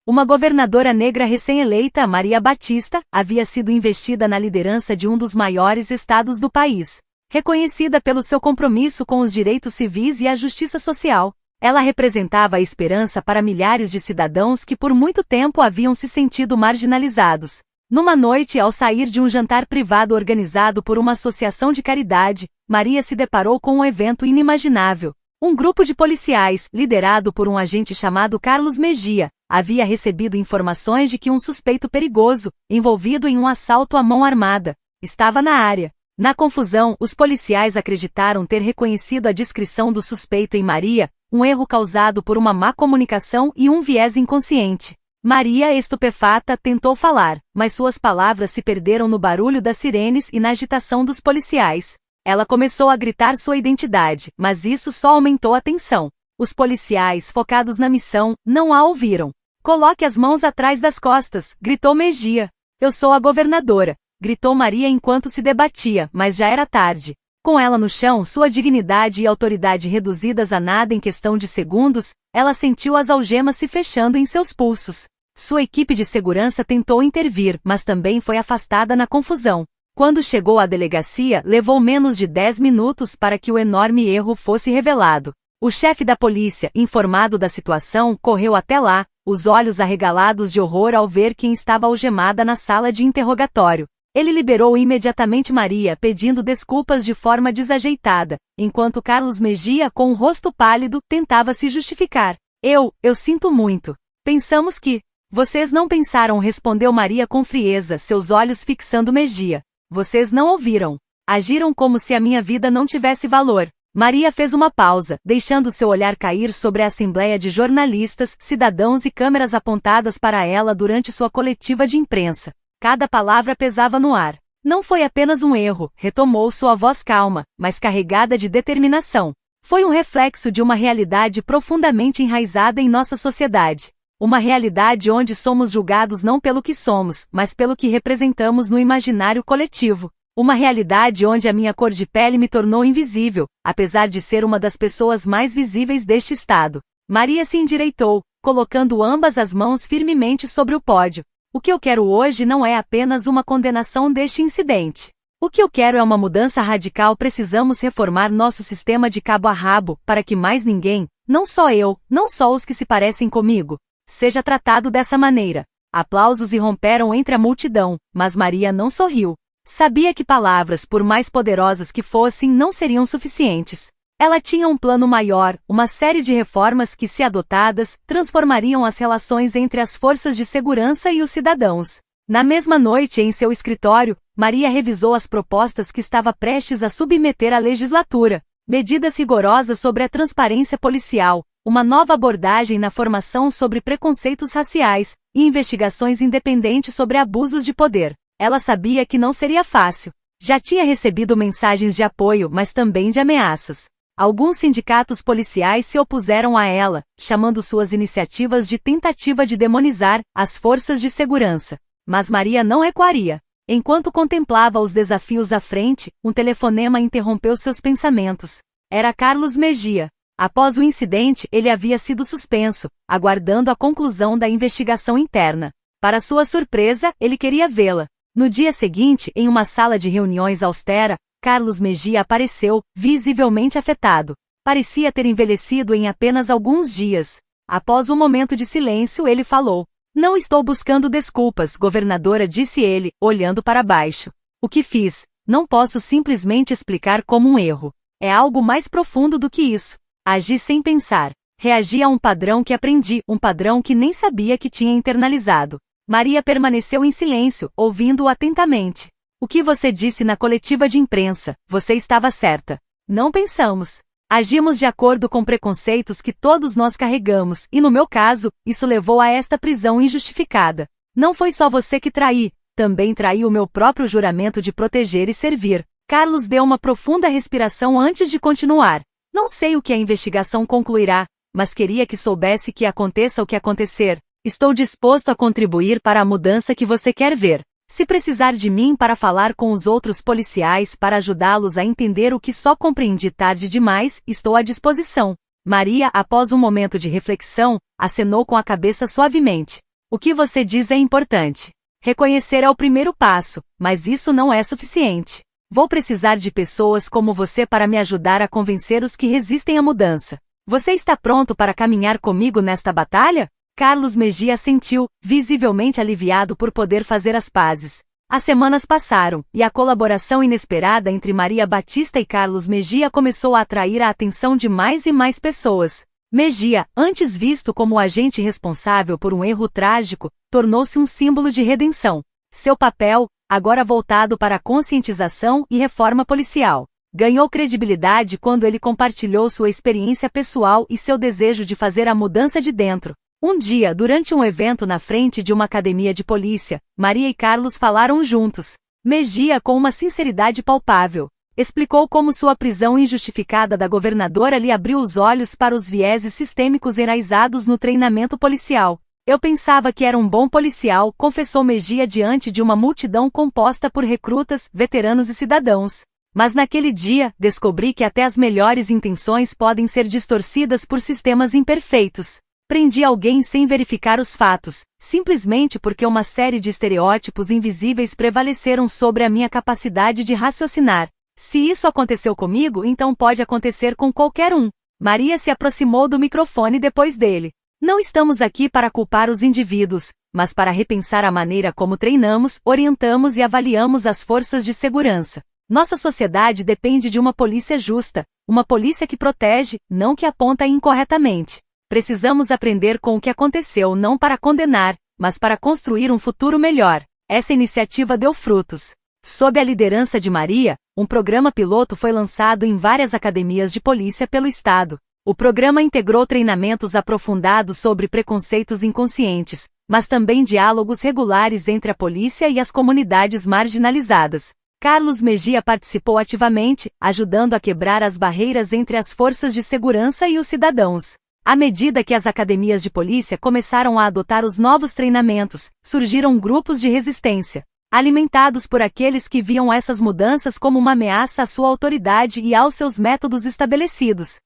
Uma governadora negra recém-eleita, Maria Batista, havia sido investida na liderança de um dos maiores estados do país. Reconhecida pelo seu compromisso com os direitos civis e a justiça social, ela representava a esperança para milhares de cidadãos que por muito tempo haviam se sentido marginalizados. Numa noite, ao sair de um jantar privado organizado por uma associação de caridade, Maria se deparou com um evento inimaginável. Um grupo de policiais, liderado por um agente chamado Carlos Mejia, havia recebido informações de que um suspeito perigoso, envolvido em um assalto à mão armada, estava na área. Na confusão, os policiais acreditaram ter reconhecido a descrição do suspeito em Maria, um erro causado por uma má comunicação e um viés inconsciente. Maria, estupefata, tentou falar, mas suas palavras se perderam no barulho das sirenes e na agitação dos policiais. Ela começou a gritar sua identidade, mas isso só aumentou a tensão. Os policiais, focados na missão, não a ouviram. "Coloque as mãos atrás das costas", gritou Mejia. "Eu sou a governadora", gritou Maria enquanto se debatia, mas já era tarde. Com ela no chão, sua dignidade e autoridade reduzidas a nada em questão de segundos, ela sentiu as algemas se fechando em seus pulsos. Sua equipe de segurança tentou intervir, mas também foi afastada na confusão. Quando chegou à delegacia, levou menos de 10 minutos para que o enorme erro fosse revelado. O chefe da polícia, informado da situação, correu até lá, os olhos arregalados de horror ao ver quem estava algemada na sala de interrogatório. Ele liberou imediatamente Maria, pedindo desculpas de forma desajeitada, enquanto Carlos Mejia, com o rosto pálido, tentava se justificar. Eu sinto muito. Pensamos que... Vocês não pensaram, respondeu Maria com frieza, seus olhos fixando Mejia. Vocês não ouviram. Agiram como se a minha vida não tivesse valor. Maria fez uma pausa, deixando seu olhar cair sobre a assembleia de jornalistas, cidadãos e câmeras apontadas para ela durante sua coletiva de imprensa. Cada palavra pesava no ar. Não foi apenas um erro, retomou sua voz calma, mas carregada de determinação. Foi um reflexo de uma realidade profundamente enraizada em nossa sociedade. Uma realidade onde somos julgados não pelo que somos, mas pelo que representamos no imaginário coletivo. Uma realidade onde a minha cor de pele me tornou invisível, apesar de ser uma das pessoas mais visíveis deste estado. Maria se endireitou, colocando ambas as mãos firmemente sobre o pódio. O que eu quero hoje não é apenas uma condenação deste incidente. O que eu quero é uma mudança radical. Precisamos reformar nosso sistema de cabo a rabo, para que mais ninguém, não só eu, não só os que se parecem comigo, seja tratado dessa maneira. Aplausos irromperam entre a multidão, mas Maria não sorriu. Sabia que palavras, por mais poderosas que fossem, não seriam suficientes. Ela tinha um plano maior, uma série de reformas que, se adotadas, transformariam as relações entre as forças de segurança e os cidadãos. Na mesma noite, em seu escritório, Maria revisou as propostas que estava prestes a submeter à legislatura. Medidas rigorosas sobre a transparência policial, uma nova abordagem na formação sobre preconceitos raciais, e investigações independentes sobre abusos de poder. Ela sabia que não seria fácil. Já tinha recebido mensagens de apoio, mas também de ameaças. Alguns sindicatos policiais se opuseram a ela, chamando suas iniciativas de tentativa de demonizar as forças de segurança. Mas Maria não recuaria. Enquanto contemplava os desafios à frente, um telefonema interrompeu seus pensamentos. Era Carlos Mejia. Após o incidente, ele havia sido suspenso, aguardando a conclusão da investigação interna. Para sua surpresa, ele queria vê-la. No dia seguinte, em uma sala de reuniões austera, Carlos Mejia apareceu, visivelmente afetado. Parecia ter envelhecido em apenas alguns dias. Após um momento de silêncio, ele falou. "Não estou buscando desculpas, governadora", disse ele, olhando para baixo. "O que fiz, não posso simplesmente explicar como um erro. É algo mais profundo do que isso. Agi sem pensar. Reagi a um padrão que aprendi, um padrão que nem sabia que tinha internalizado." Maria permaneceu em silêncio, ouvindo-o atentamente. "O que você disse na coletiva de imprensa, você estava certa. Não pensamos. Agimos de acordo com preconceitos que todos nós carregamos, e no meu caso, isso levou a esta prisão injustificada. Não foi só você que traí, também traí o meu próprio juramento de proteger e servir." Carlos deu uma profunda respiração antes de continuar. "Não sei o que a investigação concluirá, mas queria que soubesse que aconteça o que acontecer. Estou disposto a contribuir para a mudança que você quer ver. Se precisar de mim para falar com os outros policiais para ajudá-los a entender o que só compreendi tarde demais, estou à disposição." Maria, após um momento de reflexão, acenou com a cabeça suavemente. O que você diz é importante. Reconhecer é o primeiro passo, mas isso não é suficiente. Vou precisar de pessoas como você para me ajudar a convencer os que resistem à mudança. Você está pronto para caminhar comigo nesta batalha? Carlos Mejia assentiu, visivelmente aliviado por poder fazer as pazes. As semanas passaram, e a colaboração inesperada entre Maria Batista e Carlos Mejia começou a atrair a atenção de mais e mais pessoas. Mejia, antes visto como o agente responsável por um erro trágico, tornou-se um símbolo de redenção. Seu papel, agora voltado para a conscientização e reforma policial, ganhou credibilidade quando ele compartilhou sua experiência pessoal e seu desejo de fazer a mudança de dentro. Um dia, durante um evento na frente de uma academia de polícia, Maria e Carlos falaram juntos. Mejia, com uma sinceridade palpável, explicou como sua prisão injustificada da governadora lhe abriu os olhos para os vieses sistêmicos enraizados no treinamento policial. Eu pensava que era um bom policial, confessou Mejia diante de uma multidão composta por recrutas, veteranos e cidadãos. Mas naquele dia, descobri que até as melhores intenções podem ser distorcidas por sistemas imperfeitos. Prendi alguém sem verificar os fatos, simplesmente porque uma série de estereótipos invisíveis prevaleceram sobre a minha capacidade de raciocinar. Se isso aconteceu comigo, então pode acontecer com qualquer um. Maria se aproximou do microfone depois dele. Não estamos aqui para culpar os indivíduos, mas para repensar a maneira como treinamos, orientamos e avaliamos as forças de segurança. Nossa sociedade depende de uma polícia justa, uma polícia que protege, não que aponta incorretamente. Precisamos aprender com o que aconteceu não para condenar, mas para construir um futuro melhor. Essa iniciativa deu frutos. Sob a liderança de Maria, um programa piloto foi lançado em várias academias de polícia pelo estado. O programa integrou treinamentos aprofundados sobre preconceitos inconscientes, mas também diálogos regulares entre a polícia e as comunidades marginalizadas. Carlos Mejia participou ativamente, ajudando a quebrar as barreiras entre as forças de segurança e os cidadãos. À medida que as academias de polícia começaram a adotar os novos treinamentos, surgiram grupos de resistência, alimentados por aqueles que viam essas mudanças como uma ameaça à sua autoridade e aos seus métodos estabelecidos.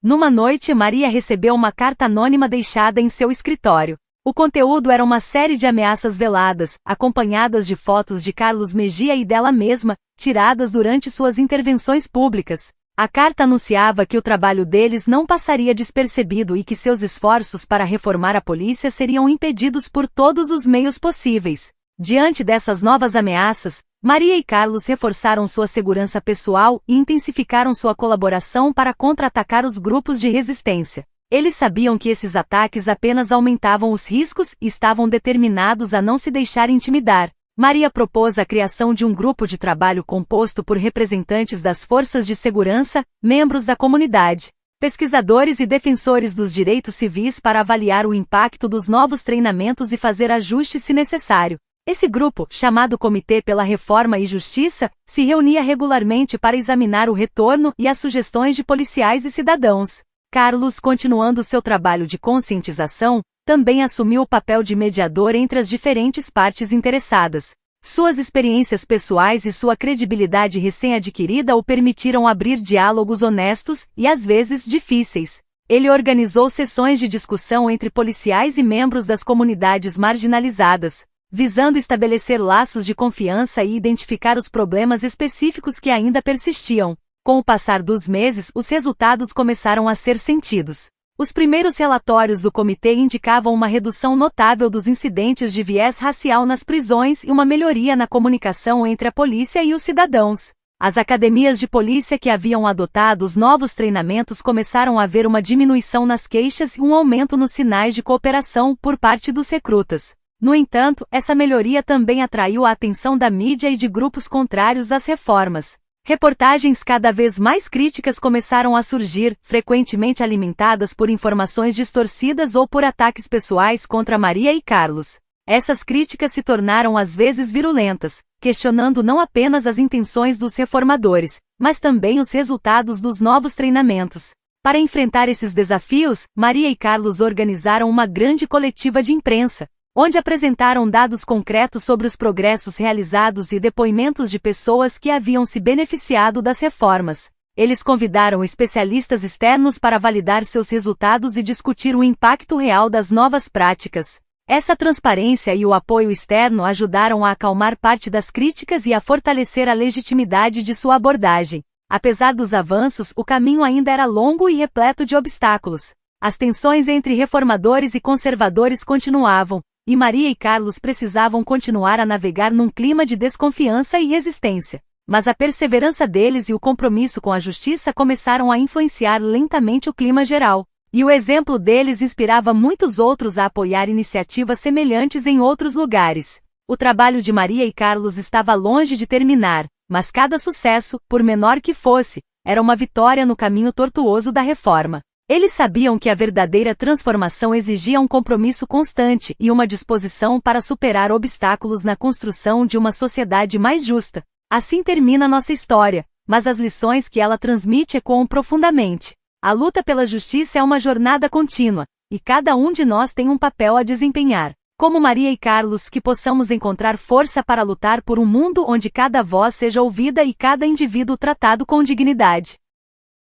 Numa noite, Maria recebeu uma carta anônima deixada em seu escritório. O conteúdo era uma série de ameaças veladas, acompanhadas de fotos de Carlos Mejia e dela mesma, tiradas durante suas intervenções públicas. A carta anunciava que o trabalho deles não passaria despercebido e que seus esforços para reformar a polícia seriam impedidos por todos os meios possíveis. Diante dessas novas ameaças, Maria e Carlos reforçaram sua segurança pessoal e intensificaram sua colaboração para contra-atacar os grupos de resistência. Eles sabiam que esses ataques apenas aumentavam os riscos e estavam determinados a não se deixar intimidar. Maria propôs a criação de um grupo de trabalho composto por representantes das forças de segurança, membros da comunidade, pesquisadores e defensores dos direitos civis para avaliar o impacto dos novos treinamentos e fazer ajustes se necessário. Esse grupo, chamado Comitê pela Reforma e Justiça, se reunia regularmente para examinar o retorno e as sugestões de policiais e cidadãos. Carlos, continuando seu trabalho de conscientização, também assumiu o papel de mediador entre as diferentes partes interessadas. Suas experiências pessoais e sua credibilidade recém-adquirida o permitiram abrir diálogos honestos e às vezes difíceis. Ele organizou sessões de discussão entre policiais e membros das comunidades marginalizadas, visando estabelecer laços de confiança e identificar os problemas específicos que ainda persistiam. Com o passar dos meses, os resultados começaram a ser sentidos. Os primeiros relatórios do comitê indicavam uma redução notável dos incidentes de viés racial nas prisões e uma melhoria na comunicação entre a polícia e os cidadãos. As academias de polícia que haviam adotado os novos treinamentos começaram a ver uma diminuição nas queixas e um aumento nos sinais de cooperação por parte dos recrutas. No entanto, essa melhoria também atraiu a atenção da mídia e de grupos contrários às reformas. Reportagens cada vez mais críticas começaram a surgir, frequentemente alimentadas por informações distorcidas ou por ataques pessoais contra Maria e Carlos. Essas críticas se tornaram às vezes virulentas, questionando não apenas as intenções dos reformadores, mas também os resultados dos novos treinamentos. Para enfrentar esses desafios, Maria e Carlos organizaram uma grande coletiva de imprensa, onde apresentaram dados concretos sobre os progressos realizados e depoimentos de pessoas que haviam se beneficiado das reformas. Eles convidaram especialistas externos para validar seus resultados e discutir o impacto real das novas práticas. Essa transparência e o apoio externo ajudaram a acalmar parte das críticas e a fortalecer a legitimidade de sua abordagem. Apesar dos avanços, o caminho ainda era longo e repleto de obstáculos. As tensões entre reformadores e conservadores continuavam, e Maria e Carlos precisavam continuar a navegar num clima de desconfiança e resistência. Mas a perseverança deles e o compromisso com a justiça começaram a influenciar lentamente o clima geral. E o exemplo deles inspirava muitos outros a apoiar iniciativas semelhantes em outros lugares. O trabalho de Maria e Carlos estava longe de terminar, mas cada sucesso, por menor que fosse, era uma vitória no caminho tortuoso da reforma. Eles sabiam que a verdadeira transformação exigia um compromisso constante e uma disposição para superar obstáculos na construção de uma sociedade mais justa. Assim termina nossa história, mas as lições que ela transmite ecoam profundamente. A luta pela justiça é uma jornada contínua, e cada um de nós tem um papel a desempenhar. Como Maria e Carlos, que possamos encontrar força para lutar por um mundo onde cada voz seja ouvida e cada indivíduo tratado com dignidade.